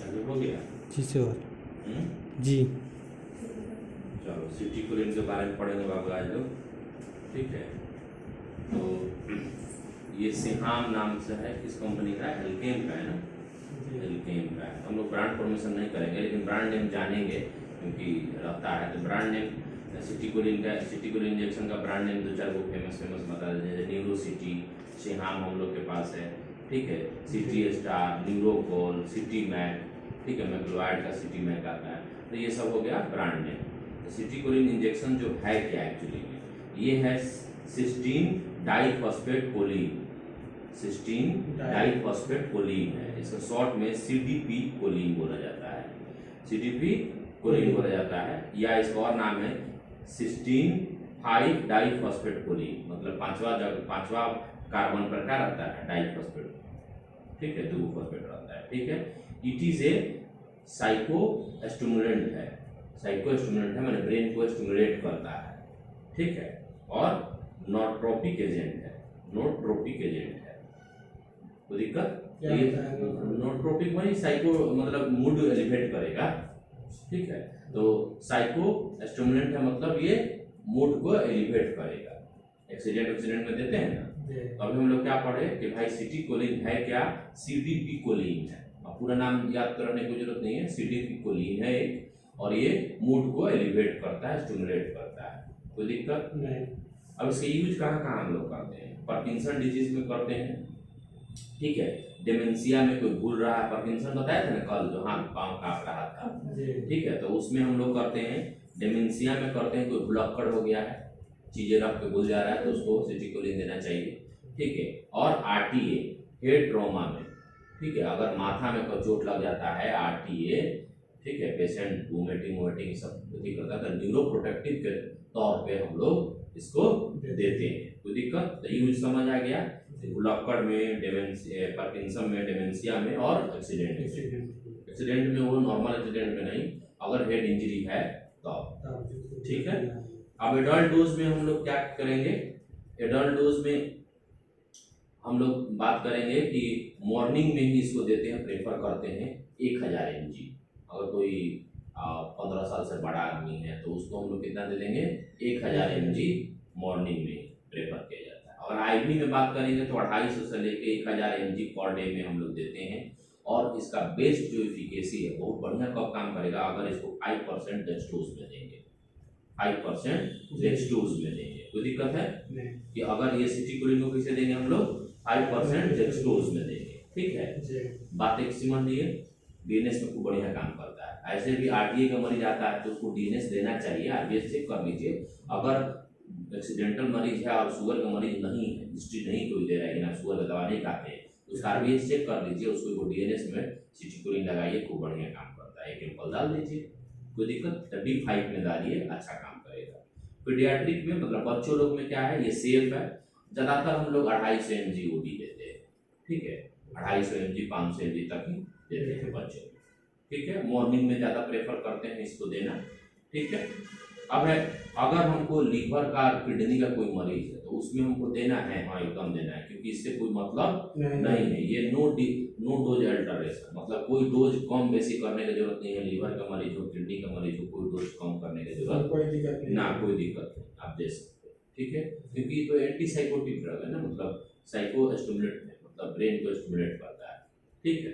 चालू हो गया। जी सर। हम्म? जी। चलो सिटी कोलिन के बारे में पढ़ेंगे बाबू आज लोग। ठीक है, तो ये सिहाम नाम से है, किस कंपनी का है? एल्केम का है ना, एल्केम का है। हम लोग ब्रांड प्रमोशन नहीं करेंगे लेकिन ब्रांड नेम जानेंगे क्योंकि रहता है। तो ब्रांड नेम सिटी कोलिन का, सिटी कोलिन इंजेक्शन का ब्रांड नेम दो चार वो फेमस बता देते हैं। न्यूरो सिटी, सिहाम हम लोग के पास है। ठीक है, सिटी स्टार, न्यूरोकोल, सिटी मैक, ठीक है, मैक्लोआइड का सिटी मैक आता है। तो ये सब हो गया ब्रांड नेम। तो सिटी कोलिन इंजेक्शन जो है क्या एक्चुअली में, ये है cytidine diphosphate choline. Cytidine diphosphate choline है, इसका शॉर्ट में सीडीपी कोलिन बोला जाता है। सीडीपी कोलिन बोला जाता है, या इसका और नाम है सिस्टीन 5 डाइफॉस्फेट कोलिन। मतलब पांचवा कार्बन पर क्या रहता है? डाइफॉस्फेट। ठीक है, दो फॉस्फेट रहता है। ठीक है, it is a psycho stimulant है। साइको स्टिमुलेंट है, मैंने ब्रेन को स्टिमुलेट करता है। ठीक है, और नोट्रोपिक एजेंट है। नोट्रोपिक एजेंट है, कोई दिक्कत? नोट्रोपिक मानी साइको, मतलब मूड एलिवेट करेगा। ठीक है, तो साइको स्टिमुलेंट है, मतलब ये मूड को एलिवेट करेगा। एक्सीडेंट में देते हैं ना, तो अभी हम लोग क्या पढ़े कि भाई सिटी कोलिन है क्या? सीडीपी कोलिन है। अब पूरा नाम याद करने की जरूरत नहीं है, सीडीपी कोलिन है एक, और ये मूड को एलिवेट करता है, स्टिमुलेट करता है। कोई दिक्कत नहीं। अब इसका यूज कहाँ कहाँ हम लोग करते हैं? पार्किंसन डिजीज में करते हैं। ठीक है, डिमेंशिया में कोई भूल रहा है, पार्किंसन बताया था ना कल, जो हाथ पाँव कांप रहा था। ठीक है, तो उसमें हम लोग करते हैं। डिमेंशिया में करते हैं, कोई भुलक्कड़ हो गया है, चीजें रख के भूल जा रहा है, तो उसको सिटी कोलिन देना चाहिए। ठीक है, और आरटीए हेड ट्रॉमा में, ठीक है, अगर माथा में कोई चोट लग जाता है, आरटीए, ठीक है, पेशेंट वोमिटिंग सब करता है, तो न्यूरोप्रोटेक्टिव के तौर पे हम लोग इसको देते हैं। कोई दिक्कत? तो यूज समझ आ गया। भुलक्कड़ में, पार्किंसन में, डिमेंशिया में, और एक्सीडेंट में, वो नॉर्मल एक्सीडेंट में नहीं, अगर हेड इंजरी है तो। ठीक है, अब एडल्ट डोज में हम लोग क्या करेंगे? एडल्ट डोज में हम लोग बात करेंगे कि मॉर्निंग में ही इसको देते हैं, प्रेफर करते हैं 1000 mg। अगर कोई 15 साल से बड़ा आदमी है तो उसको हम लोग कितना दे देंगे? 1000 mg मॉर्निंग में प्रेफर किया जाता है। और आईवी में बात करेंगे तो 250 से लेके 1000 mg पर डे में हम लोग देते हैं। और इसका बेस्ट जो इफिकेसी है, बहुत बढ़िया कब काम करेगा? अगर इसको 5% डेक्सट्रोज में देंगे, 5% डेक्सट्रोज में देंगे। कोई दिक्कत है कि अगर ये सिटी कोलिन को कैसे देंगे हम लोग? 5% डेक्सट्रोज में देंगे। ठीक है, बात एक समझ लिए। डीएनएस में खूब बढ़िया काम करता है। ऐसे भी आरटीए का मरीज आता है तो उसको डीएनएस देना चाहिए, आरबीएस चेक कर लीजिए। अगर एक्सीडेंटल मरीज है और शुगर का मरीज नहीं है, हिस्ट्री नहीं कोई दे रहा है, ना शुगर का दवा नहीं खाते हैं, उसका आरबीएस चेक कर लीजिए, उसको डीएनएस में सिटी कोलिन लगाइए, खूब बढ़िया काम करता है। एक एम्पल डाल दीजिए, कोई दिक्कत? D5 में डालिए, अच्छा काम करेगा। पीडियाट्रिक में, मतलब बच्चों लोग में क्या है, ये सेफ है। ज़्यादातर हम लोग 250 mg ओडी देते हैं। ठीक है, 250 mg 500 mg तक ही देते हैं बच्चों को। ठीक है, मॉर्निंग में ज़्यादा प्रेफर करते हैं इसको देना। ठीक है, अब है अगर हमको लीवर का, किडनी का कोई मरीज है तो उसमें हमको देना है, हाँ एकदम देना है, क्योंकि इससे कोई मतलब नहीं है। ये नो डोज अल्टरेशन, मतलब कोई डोज कम बेसी करने की जरूरत नहीं है। लीवर का मरीज हो, किडनी का मरीज हो, कोई डोज कम करने की जरूरत कोई दिक्कत नहीं, आप दे सकते हैं। ठीक है, क्योंकि तो एंटी साइकोटिक ड्रग है ना, मतलब साइको स्टिमुलेट है, मतलब ब्रेन को स्टिमुलेट करता है। ठीक है,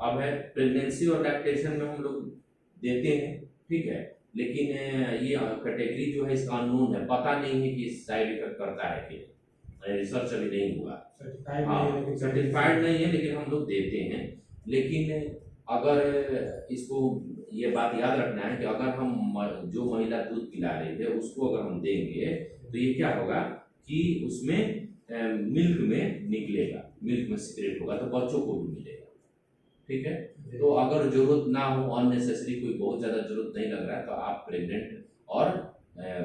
अब है प्रेगनेंसी और लैक्टेशन में हम लोग देते हैं। ठीक है, लेकिन ये कैटेगरी जो है इसका अननोन है, पता नहीं है कि साइड इफेक्ट करता है कि रिसर्च अभी नहीं हुआ, सर्टिफाइड नहीं है, लेकिन हम लोग देते हैं। लेकिन अगर इसको ये बात याद रखना है कि अगर हम जो महिला दूध पिला रही है उसको अगर हम देंगे तो ये क्या होगा कि उसमें मिल्क में निकलेगा, मिल्क में सीक्रेट होगा, तो बच्चों को भी मिलेगा। ठीक है, तो अगर जरूरत ना हो, अननेसेसरी कोई बहुत ज़्यादा जरूरत नहीं लग रहा है, तो आप प्रेग्नेंट और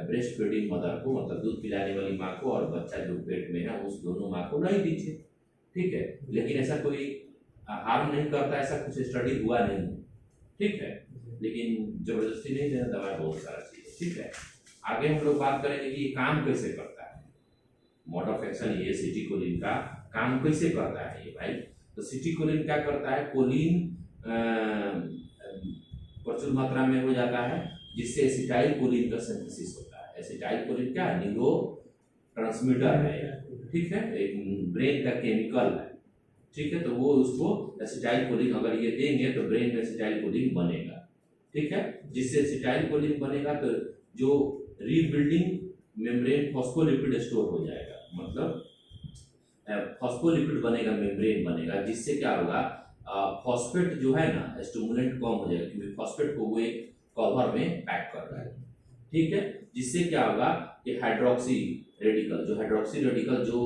ब्रेस्ट फीडिंग मदर को, मतलब दूध पिलाने वाली माँ को और बच्चा जो पेट में है उस दोनों माँ को नहीं दीजिए। ठीक है, लेकिन ऐसा कोई हार्म नहीं करता, ऐसा कुछ स्टडी हुआ नहीं। ठीक है, लेकिन जबरदस्ती नहीं देना, दवा बहुत सारा चीज़। ठीक है, आगे हम लोग बात करेंगे कि ये काम कैसे करता है, मोड ऑफ एक्शन, ये सिटी कोलिन का काम कैसे करता है ये भाई। तो सिटी कोलिन क्या करता है? कोलिन प्रचुर मात्रा में हो जाता है, जिससे एसिटाइल कोलिन का सिंथेसिस होता है। एसिटाइल कोलिन क्या है? न्यूरो ट्रांसमीटर है, ठीक है, एक ब्रेन का केमिकल है, ठीक है। तो वो उसको एसिटाइल कोलिन अगर ये देंगे तो ब्रेन में एसिटाइल कोलिन बनेगा, ठीक है। जिससे एसिटाइल कोलिन बनेगा तो जो रीबिल्डिंग मेम्ब्रेन फॉस्फोलिपिड स्टोर हो जाएगा, मतलब फॉस्फोलिपिड बनेगा, मेम्ब्रेन बनेगा, जिससे क्या होगा, फॉस्फेट जो है ना स्टिमुलेंट कम हो जाएगा, क्योंकि फॉस्फेट को वो एक कवर में पैक कर रहा है, ठीक है। जिससे क्या होगा कि हाइड्रोक्सी रेडिकल जो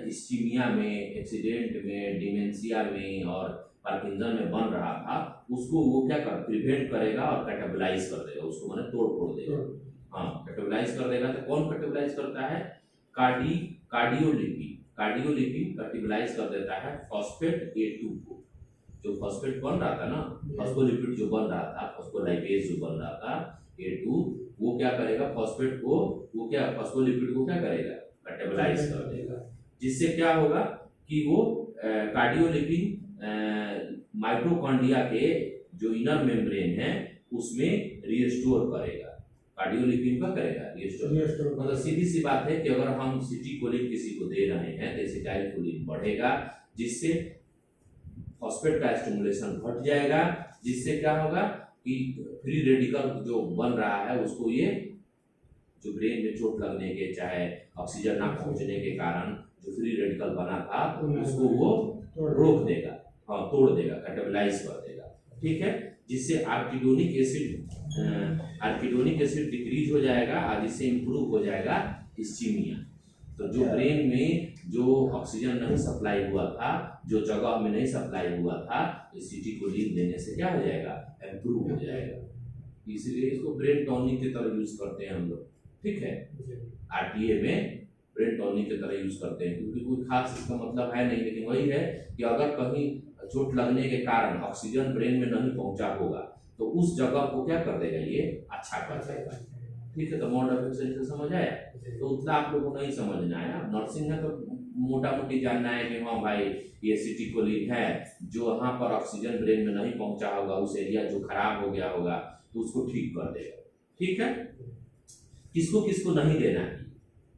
इस्कीमिया में, एक्सीडेंट में, डिमेंशिया में और पार्किंसन में बन रहा था, उसको वो क्या कर प्रिवेंट करेगा और कैटाबलाइज कर देगा, उसको मैंने तोड़ फोड़ देगा। हाँ, कैटाबलाइज कर देगा। तो कौन कैटाबलाइज करता है? कार्डियोलिपिड कैटाबलाइज कर देता है फॉस्फेट A2 को। जो फॉस्फेट बन रहा था ना, फॉस्फोलिपिड जो बन रहा था, फॉस्फोलाइपेज जो बन रहा था A2, वो क्या करेगा? फॉस्फोलिपिड को क्या करेगा? कैटाबलाइज कर देगा। जिससे क्या होगा कि वो कार्डियोलिपिड माइटोकॉन्ड्रिया के जो इनर मेम्ब्रेन है उसमें रिस्टोर करेगा। कार्डियोलिपिड का करेगा रिस्टोर। मतलब सीधी सी बात है कि अगर हम एसिटिकोलिन किसी को दे रहे हैं तो एसिटाइल कोलिन बढ़ेगा, जिससे फॉस्फेट का स्टिमुलेशन घट जाएगा, जिससे क्या होगा कि फ्री रेडिकल जो बन रहा है उसको ये जो ब्रेन में चोट लगने के, चाहे ऑक्सीजन ना पहुंचने के कारण जो फ्री रेडिकल बना था उसको वो रोक देगा, हाँ तोड़ देगा, कैटाबलाइज कर देगा, ठीक है। जिससे आर्किडोनिक एसिड डिक्रीज हो जाएगा और जिससे इंप्रूव हो जाएगा इस्कीमिया। तो जो ब्रेन में जो ऑक्सीजन नहीं सप्लाई हुआ था, जो जगह में नहीं सप्लाई हुआ था, एसिटिकोलिन देने से क्या हो जाएगा? इंप्रूव हो जाएगा। इसीलिए इसको ब्रेन टॉनिक की तरह यूज करते हैं हम लोग, ठीक है। आरटीए में ब्रेन टॉनिक की तरह यूज करते हैं, क्योंकि कोई खास इसका मतलब है नहीं, लेकिन वही है कि अगर कहीं चोट लगने के कारण ऑक्सीजन ब्रेन में नहीं पहुंचा होगा तो उस जगह को क्या कर देगा? ये अच्छा कर देगा, ठीक है। तो मोड ऑफ एक्शन से समझ आया? तो उतना आप लोगों को नहीं समझना है। नर्सिंग है तो मोटा मोटी जानना है कि हाँ भाई ये एसिटिकोलिन है, जो वहाँ पर ऑक्सीजन ब्रेन में नहीं पहुंचा होगा, उस एरिया जो खराब हो गया होगा तो उसको ठीक कर देगा, ठीक है। किसको किसको नहीं देना है,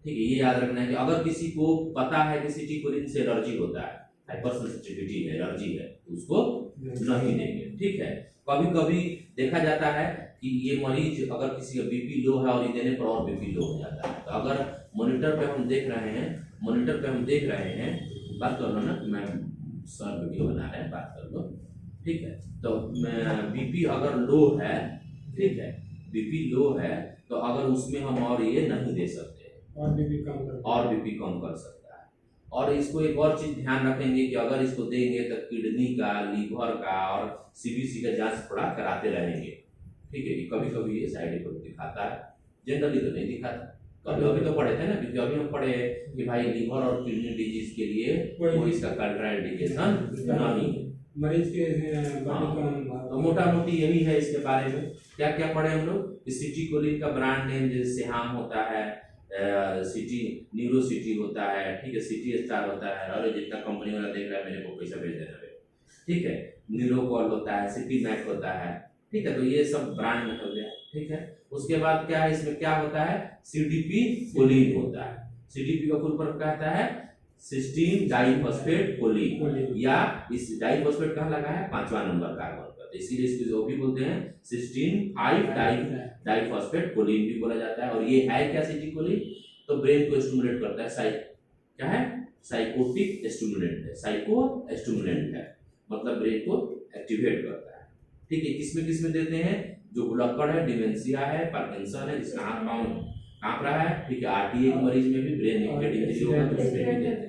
ठीक है, ये याद रखना है कि अगर किसी को पता है कि एसिटिकोलिन से एलर्जी होता है, हाइपरसेंसिटिविटी है, एलर्जी है, तो उसको नहीं देंगे, ठीक है। कभी कभी देखा जाता है कि ये मरीज अगर किसी का बीपी लो है और ये देने पर और बीपी लो हो जाता है, तो अगर मॉनिटर पे हम देख रहे हैं, बात कर लो ना, मैं सर वीडियो बना रहे हैं, बात कर लो, ठीक है। तो बीपी अगर लो है, ठीक है, बीपी लो है, तो अगर उसमें हम और ये नहीं दे सकते, और बीपी कम कर सकता है। और इसको एक और चीज ध्यान रखेंगे कि अगर इसको देंगे तो किडनी का, लीवर का और सीबीसी का जांच थोड़ा कराते रहेंगे, ठीक है। कभी कभी ये साइड इफेक्ट दिखाता है, जनरली तो नहीं दिखाता। कभी अभी तो पढ़े थे ना, क्योंकि अभी हम पढ़े कि भाई लीवर और किडनी डिजीज के लिए कोई इसका कंट्राइंडिकेशन नहीं है मरीज के। तो मोटा मोटी यही है इसके बारे में। क्या क्या पढ़े हम लोग? एसिटिकोलिन का ब्रांड नेम जैसे सेहाम होता है, सिटी न्यूरो सिटी होता है, ठीक है, सिटी स्टार होता है, और जितना कंपनी वाला देख रहा है मेरे को पैसा भेज देना है, ठीक है। न्यूरोकॉल होता है, सिटी मैक होता है, ठीक है। तो ये सब ब्रांड हो गया, ठीक है। उसके बाद क्या है, इसमें क्या होता है? सीडीपी कोलिन होता है। सीडीपी का फुल फॉर्म क्या होता है? सिस्टीन डाइफॉस्फेट कोलिन, या इस डाइफॉस्फेट कहाँ लगा है? 5वां नंबर कार्बन पर, इसीलिए इसको जो भी बोलते हैं सिस्टीन 5 डाइफॉस्फेट कोलिन भी बोला जाता है। और ये है क्या एसिटिकोलिन? तो ब्रेन को स्टिमुलेट करता है, क्या है? साइकोटिक स्टिमुलेंट है, साइको स्टिमुलेंट है, मतलब ब्रेन को एक्टिवेट करता है, ठीक है। किसमें देते हैं? जो भुलक्कड़ है, डिमेंशिया है, पार्किंसन है, जिसका हाथ पांव कांप रहा है, ठीक है। आरटीए के मरीज में भी ब्रेन इंजरी होगा तो उसमें भी देते हैं।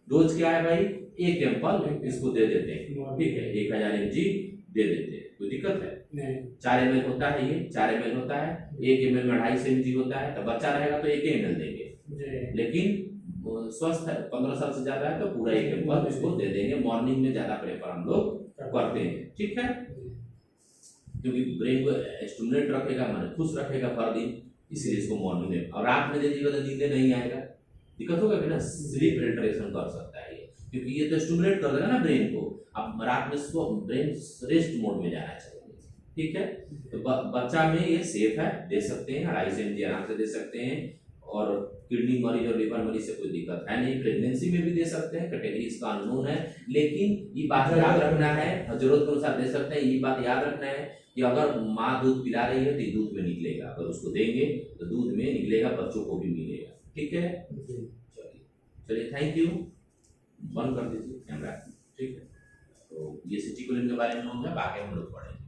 डोज क्या है भाई? 1 एम्पल इसको दे देते हैं, ठीक है, 1000 mg दे देते हैं, कोई दिक्कत है नहीं। 4 ml होता है, ये 4 ml होता है, 1 ml में 250 mg होता है। तो बच्चा रहेगा तो 1 ml देंगे, लेकिन स्वस्थ है 15 साल से ज्यादा है तो पूरा 1 एम्पल उसको दे देंगे। मॉर्निंग में ज्यादा प्रेफर हम लोग करते हैं, ठीक है, क्योंकि ब्रेन को स्टिमुलेट रखेगा, माने खुश रखेगा हर दिन, इसीलिए इसको मॉर्निंग में। और रात में दे दीजिएगा तो नींद नहीं आएगा, दिक्कत होगा कि ना, स्लीप पेनिट्रेशन कर सकता है ये। क्योंकि ये तो स्टिमुलेट कर देगा ना ब्रेन को। अब रात में ब्रेन रेस्ट मोड में जाना चाहिए, ठीक है। तो बच्चा में ये सेफ है, दे सकते हैं 2.5 mg आराम से दे सकते हैं, और किडनी मरीज और लिवर मरीज से कोई दिक्कत है नहीं। प्रेगनेंसी में भी दे सकते हैं, कैटेगरी इसका अननोन है, लेकिन ये बात याद रखना है, जरूरत के अनुसार दे सकते हैं। ये बात याद रखना है कि अगर माँ दूध पिला रही है तो ये दूध में निकलेगा, अगर उसको देंगे तो दूध में निकलेगा, बच्चों को भी मिलेगा, ठीक है। चलिए थैंक यू, बंद कर दीजिए कैमरा, ठीक है। तो ये सिटिकोलिन के बारे में होगा, बाकी हम लोग पढ़ेंगे।